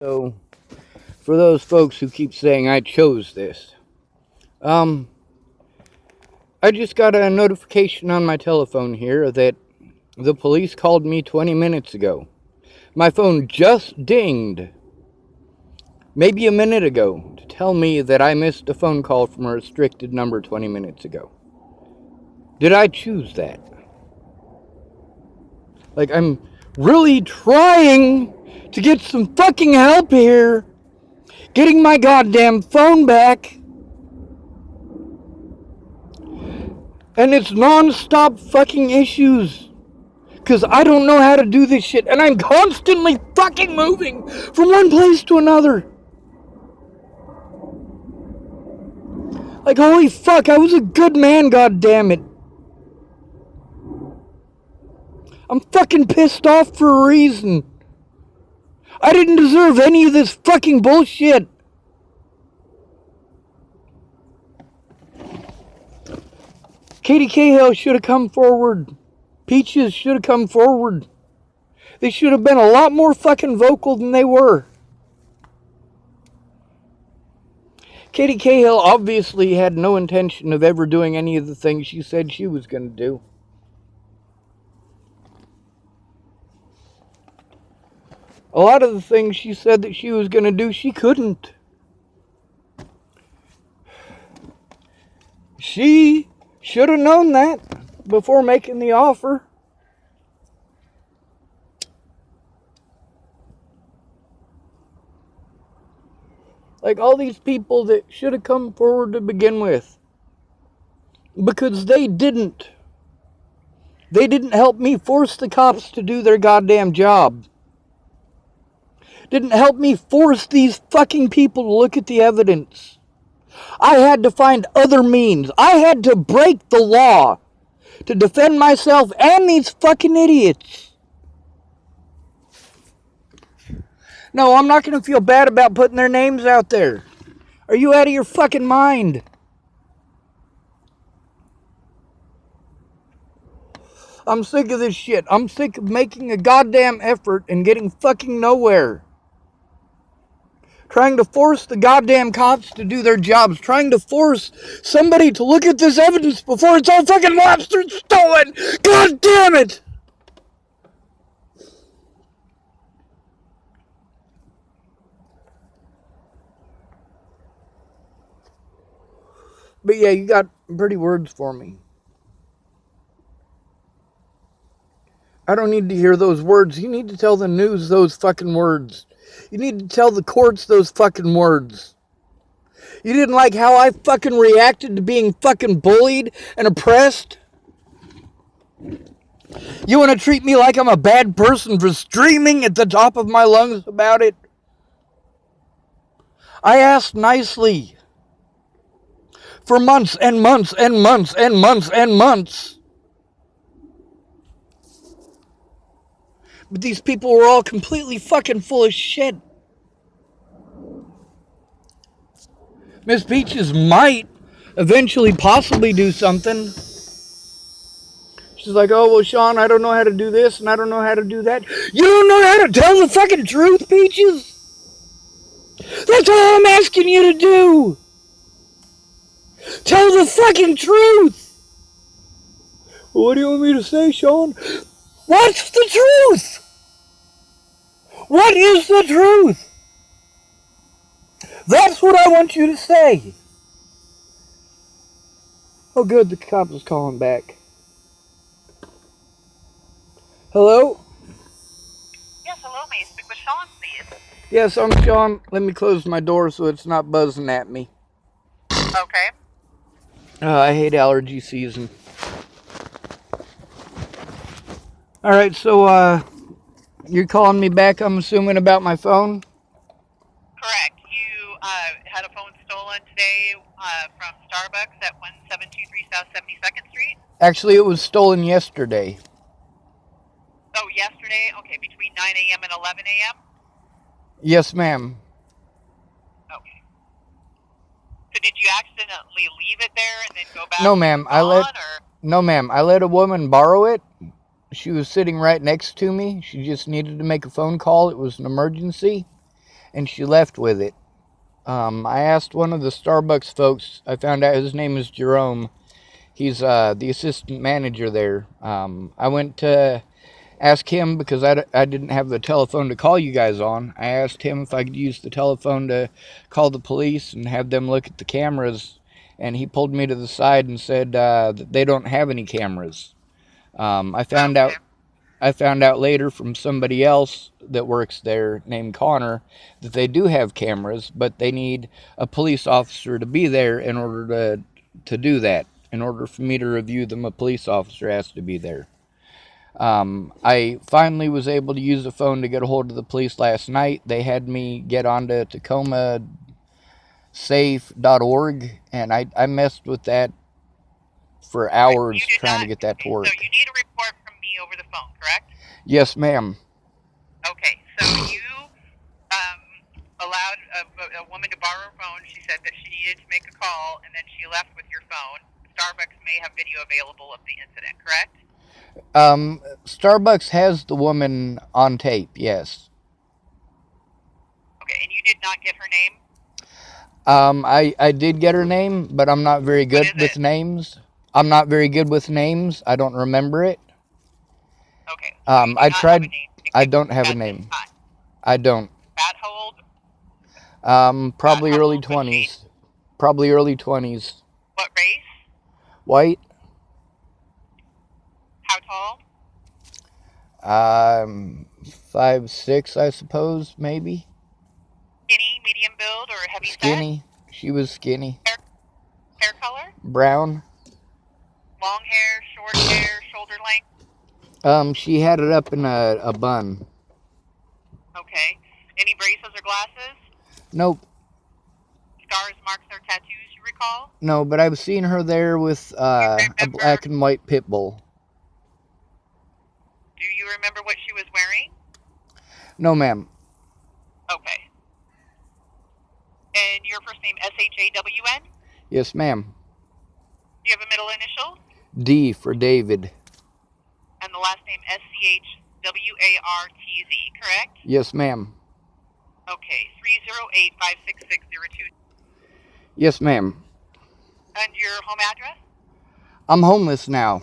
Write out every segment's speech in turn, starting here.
So, for those folks who keep saying I chose this, I just got a notification on my telephone here that the police called me 20 minutes ago. My phone just dinged, maybe a minute ago, to tell me that I missed a phone call from a restricted number 20 minutes ago. Did I choose that? Like, I'm really trying to get some fucking help here, getting my goddamn phone back. And it's non-stop fucking issues. Because I don't know how to do this shit. And I'm constantly fucking moving from one place to another. Like, holy fuck, I was a good man, goddammit. I'm fucking pissed off for a reason. I didn't deserve any of this fucking bullshit. Katie Cahill should have come forward. Peaches should have come forward. They should have been a lot more fucking vocal than they were. Katie Cahill obviously had no intention of ever doing any of the things she said she was going to do. A lot of the things she said that she was going to do, she couldn't. She should have known that before making the offer. Like all these people that should have come forward to begin with. Because they didn't. They didn't help me force the cops to do their goddamn job. Didn't help me force these fucking people to look at the evidence. I had to find other means. I had to break the law to defend myself and these fucking idiots. No, I'm not going to feel bad about putting their names out there. Are you out of your fucking mind? I'm sick of this shit. I'm sick of making a goddamn effort and getting fucking nowhere. Trying to force the goddamn cops to do their jobs. Trying to force somebody to look at this evidence before it's all fucking lost or stolen. God damn it! But yeah, you got pretty words for me. I don't need to hear those words. You need to tell the news those fucking words. You need to tell the courts those fucking words. You didn't like how I fucking reacted to being fucking bullied and oppressed? You want to treat me like I'm a bad person for screaming at the top of my lungs about it? I asked nicely. For months and months and months and months and months. But these people were all completely fucking full of shit. Miss Peaches might eventually possibly do something. She's like, oh, well, Sean, I don't know how to do this and I don't know how to do that. You don't know how to tell the fucking truth, Peaches? That's all I'm asking you to do. Tell the fucking truth. Well, what do you want me to say, Sean? What's the truth? What is the truth? That's what I want you to say. Oh, good, the cop is calling back. Hello? Yes, hello, may I speak with Sean, please? Yes, I'm Sean. Let me close my door so it's not buzzing at me. Okay. I hate allergy season. Alright, so, you're calling me back, I'm assuming, about my phone? Correct. You had a phone stolen today from Starbucks at 1723 South 72nd Street? Actually, it was stolen yesterday. Oh, yesterday? Okay, between 9 a.m. and 11 a.m.? Yes, ma'am. Okay. So did you accidentally leave it there and then go back? No, ma'am. No, ma'am. I let a woman borrow it. She was sitting right next to me. She just needed to make a phone call. It was an emergency. and she left with it. I asked one of the Starbucks folks. I found out his name is Jerome. He's the assistant manager there. I went to ask him because I didn't have the telephone to call you guys on. I asked him if I could use the telephone to call the police and have them look at the cameras, and he pulled me to the side and said that they don't have any cameras. I found Okay. out I found out later from somebody else that works there named Connor that they do have cameras, but they need a police officer to be there in order to do that. In order for me to review them, a police officer has to be there. I finally was able to use the phone to get a hold of the police last night. They had me get onto Tacoma safe.org, and I messed with that for hours You did trying to not. get that to Okay, so work. you need a report from me over the phone, correct? Yes, ma'am. Okay, so you um, allowed a woman to borrow her phone. She said that she needed to make a call, and then she left with your phone. Starbucks may have video available of the incident, correct? Starbucks has the woman on tape, yes. Okay, and you did not get her name? I did get her name, but I'm not very What good is with it? names. I'm not very good with names. I don't remember it. Okay, so you do I not have a tried. name to I give don't have a at this name. time. I don't. At hold? Probably How early old was she? 20s. Probably early 20s. What race? White. How tall? 5'6", I suppose, maybe. Skinny, medium build, or heavy set? Skinny. She was skinny. Hair color? Brown. Long hair, short hair, shoulder length? She had it up in a bun. Okay. Any braces or glasses? Nope. Scars, marks, or tattoos you recall? No, but I've seen her there with a Remember? black and white pit bull. Do you remember what she was wearing? No, ma'am. Okay. And your first name S-H-A-W-N? Yes, ma'am. Do you have a middle initial? D for David. And the last name S-C-H-W-A-R-T-Z, correct? Yes, ma'am. Okay. 308-56602. Yes, ma'am. And your home address? I'm homeless now.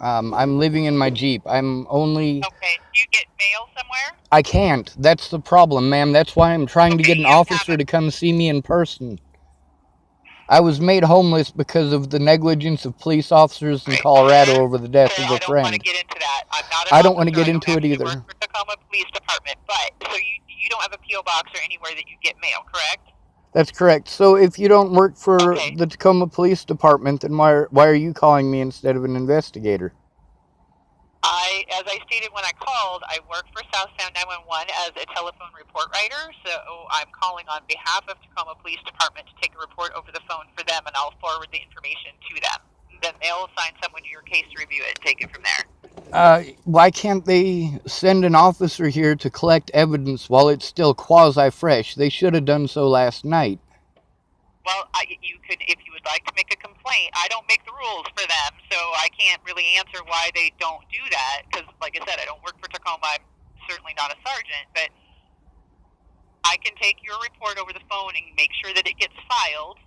I'm living in my Jeep. I'm only... Okay. Do you get mail somewhere? I can't. That's the problem, ma'am. That's why I'm trying to Okay, get an you have officer to come see me in person. I was made homeless because of the negligence of police officers in Right. Colorado over the death Sir, of I a don't want to friend. get into that. I'm not an I don't want to officer. get I don't into it actually either. work for Tacoma Police Department, but so you don't have a PO box or anywhere that you get mail, correct? That's correct. So if you don't work for Okay. the Tacoma Police Department, then why are you calling me instead of an investigator? As I stated when I called, I work for South Sound 911 as a telephone report writer, so I'm calling on behalf of Tacoma Police Department to take a report over the phone for them, and I'll forward the information to them. Then they'll assign someone to your case to review it and take it from there. Why can't they send an officer here to collect evidence while it's still quasi-fresh? They should have done so last night. Well, you could, if you would like to make a complaint. I don't make the rules for them, so I can't really answer why they don't do that. Because, like I said, I don't work for Tacoma. I'm certainly not a sergeant, but I can take your report over the phone and make sure that it gets filed.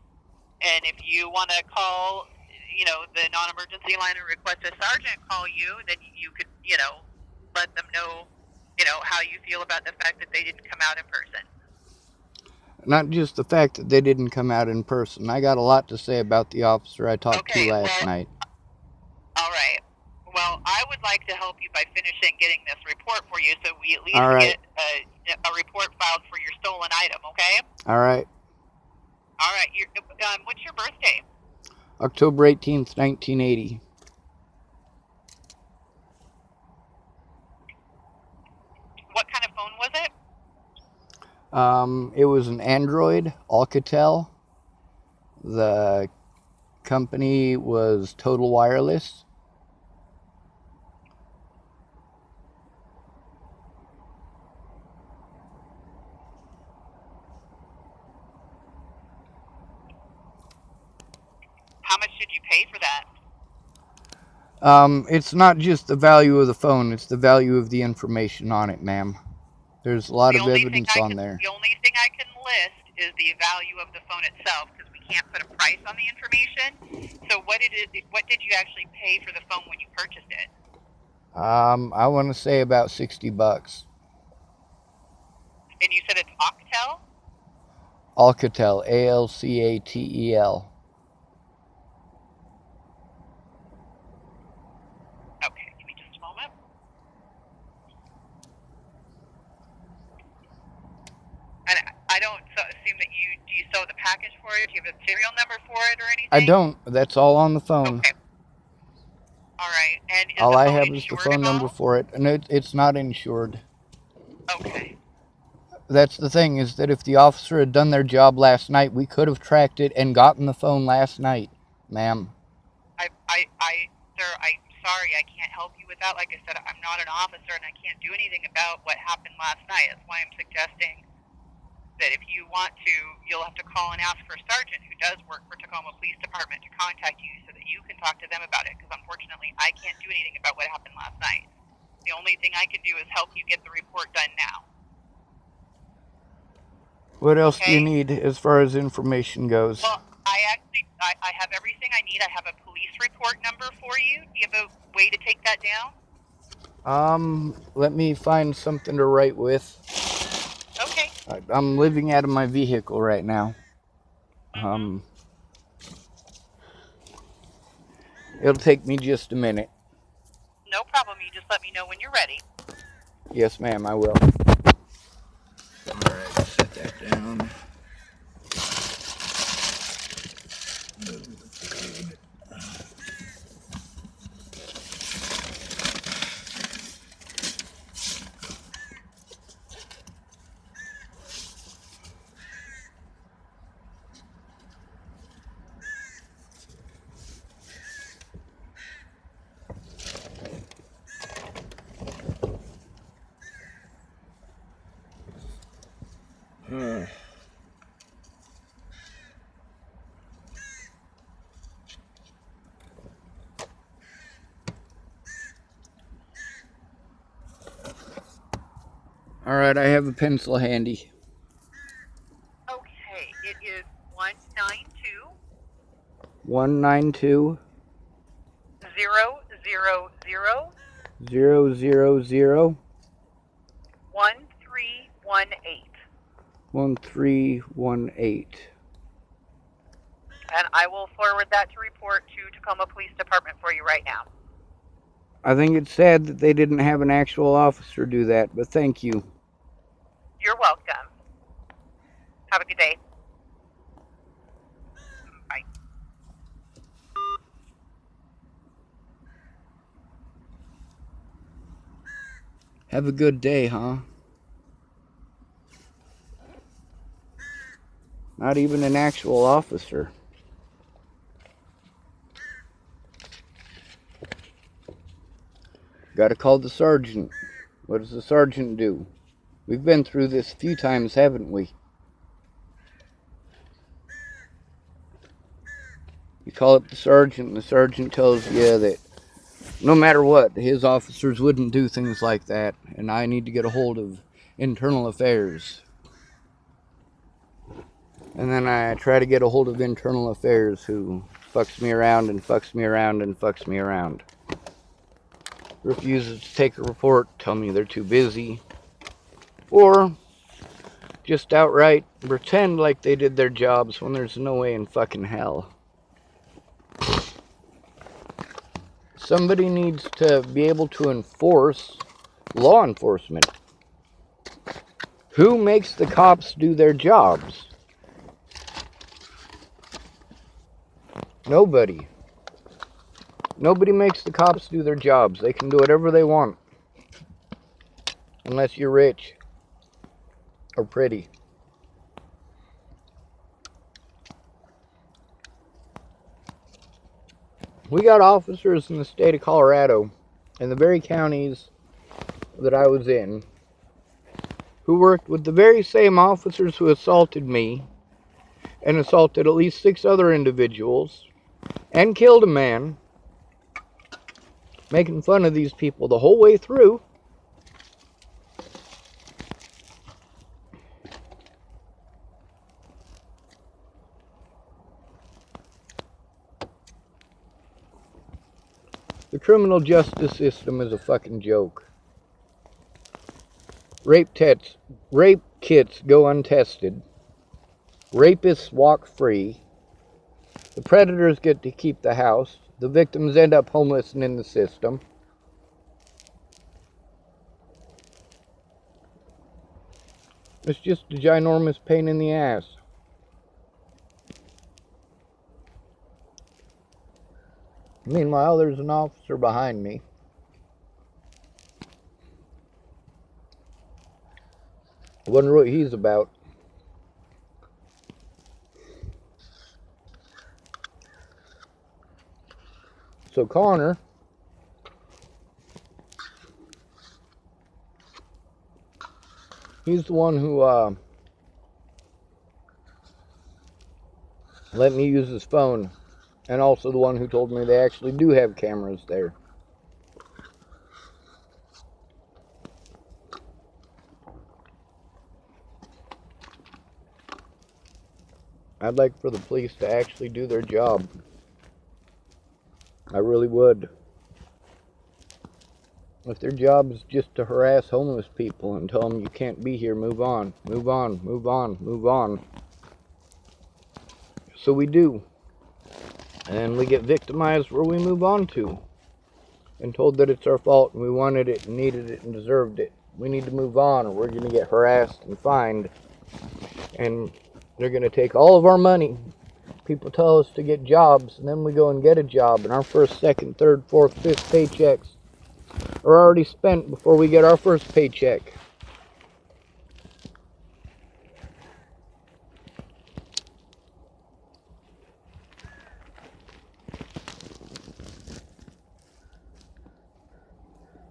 And if you want to call, the non-emergency line and request a sergeant call you, then you could, let them know, how you feel about the fact that they didn't come out in person. Not just the fact that they didn't come out in person. I got a lot to say about the officer I talked to last night. All right. Well, I would like to help you by finishing getting this report for you, so we at least All right. get a report filed for your stolen item. Okay. All right. All right. What's your birthday? October 18th, 1980. What kind of phone was it? It was an Android, Alcatel. The company was Total Wireless. How much did you pay for that? It's not just the value of the phone, it's the value of the information on it, ma'am. There's a lot The of only thing evidence on there. the only thing I can list is the value of the phone itself, because we can't put a price on the information. So what did you actually pay for the phone when you purchased it? I want to say about $60. And you said it's Octel? Alcatel, Alcatel. Okay, give me just a moment. And I don't assume that do you sell the package for it? Do you have a serial number for it or anything? I don't. That's all on the phone. Okay. All right. And is All the I phone have is the insured phone at number all? for it, and it's not insured. Okay. That's the thing, is that if the officer had done their job last night, we could have tracked it and gotten the phone last night, ma'am. Sir, I'm sorry, I can't help you with that. Like I said, I'm not an officer and I can't do anything about what happened last night. That's why I'm suggesting that if you want to, you'll have to call and ask for a sergeant who does work for Tacoma Police Department to contact you so that you can talk to them about it, because unfortunately I can't do anything about what happened last night. The only thing I can do is help you get the report done now. What else do you need as far as information goes? Well, I have everything I need. I have a police report number for you. Do you have a way to take that down? Let me find something to write with. Okay. I'm living out of my vehicle right now. It'll take me just a minute. No problem. You just let me know when you're ready. Yes, ma'am, I will. Alright, set that down. Alright, I have a pencil handy. Okay, it is 192 192 000 000 1318. 1318. And I will forward that to report to Tacoma Police Department for you right now. I think it's sad that they didn't have an actual officer do that, but thank you. You're welcome. Have a good day. Bye. Have a good day, huh? Not even an actual officer. Gotta call the sergeant. What does the sergeant do? We've been through this a few times, haven't we? You call up the sergeant, and the sergeant tells you that no matter what, his officers wouldn't do things like that, and I need to get a hold of internal affairs. And then I try to get a hold of internal affairs, who fucks me around and fucks me around and fucks me around. Refuses to take a report, tell me they're too busy, or just outright pretend like they did their jobs when there's no way in fucking hell. Somebody needs to be able to enforce law enforcement. Who makes the cops do their jobs? Nobody. Nobody makes the cops do their jobs. They can do whatever they want. Unless you're rich. Or pretty. We got officers in the state of Colorado, in the very counties that I was in, who worked with the very same officers who assaulted me, and assaulted at least 6 other individuals, and killed a man, making fun of these people the whole way through. The criminal justice system is a fucking joke. Rape kits go untested. Rapists walk free. The predators get to keep the house. The victims end up homeless and in the system. It's just a ginormous pain in the ass. Meanwhile, there's an officer behind me. I wonder what he's about. So Connor, he's the one who let me use his phone, and also the one who told me they actually do have cameras there. I'd like for the police to actually do their job. I really would. If their job is just to harass homeless people and tell them you can't be here, move on, move on, move on, move on. So we do. And we get victimized where we move on to. And told that it's our fault and we wanted it and needed it and deserved it. We need to move on or we're going to get harassed and fined. And they're going to take all of our money. People tell us to get jobs and then we go and get a job. And our first, second, third, fourth, fifth paychecks are already spent before we get our first paycheck.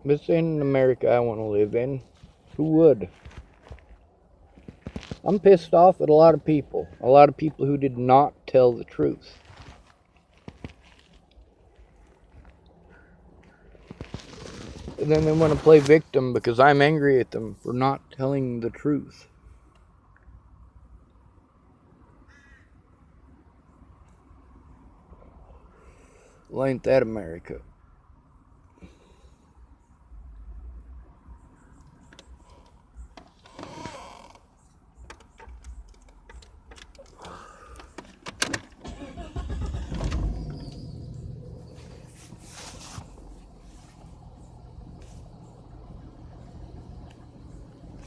This ain't an America I want to live in. Who would? I'm pissed off at a lot of people. A lot of people who did not tell the truth. And then they want to play victim because I'm angry at them for not telling the truth. Well, ain't that America?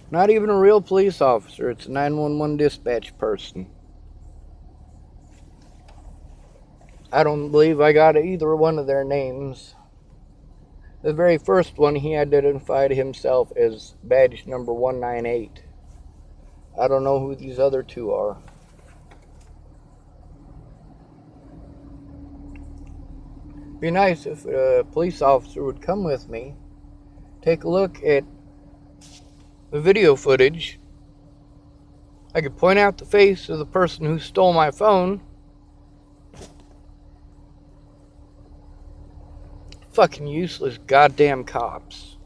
Not even a real police officer. It's a 911 dispatch person. I don't believe I got either one of their names. The very first one, he identified himself as badge number 198. I don't know who these other two are. Be nice if a police officer would come with me, take a look at the video footage. I could point out the face of the person who stole my phone. Fucking useless goddamn cops.